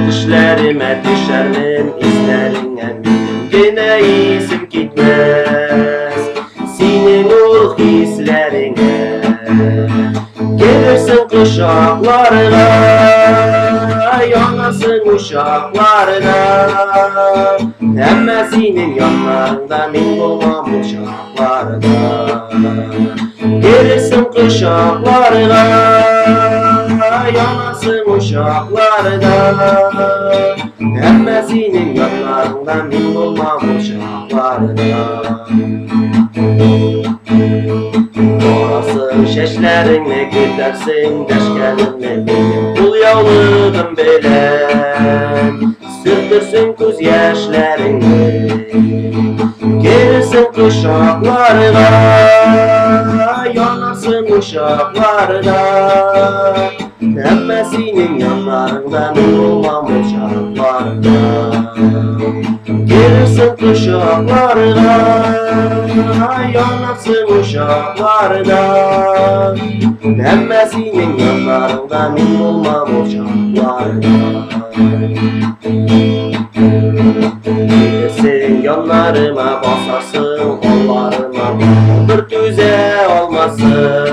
Düşlerime düşermin izlerine benim gene isim gitmez. Senin ul hislerine gelirsin kuşaklarına, yanasın uşaklarına. Ama senin yanlarında min olmam uşaklarına. Gelirsin kuşaklarına, yanasın uşaklarına. Ama senin yanlarında min olmam uşaklarına. Orasın şeşlerinle gidersin deşkelinle benim kul yavlığım bilen. Sürtürsün göz yaşlarını, gelirsin kuşaklarına, yanasın uşaklarına. Ama senin yanlarında min olmam uşaklarına. Gelirsin kuşaklarına, yanasın uşaklarına. Ama senin yanlarında min olmam uşaklarına. Gelirsin yanlarıma basarsın kollarıma, bir düze olmasın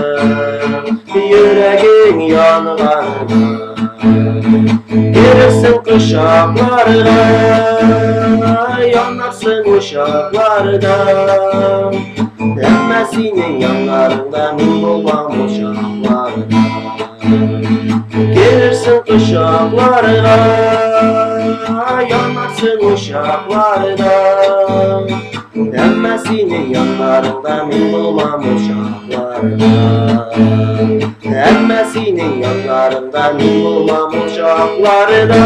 yüreğin yanlarına. Gelirsin kuşaklarına, yanarsın uşaklarına. Ama senin yanlarında min olmam uşaklarına. Gelirsin kuşaklarına, yanarsın uşaklarına. Ama senin yanlarında min olmam uşaklarına. Ama senin yanlarında min olmam uşaklarına.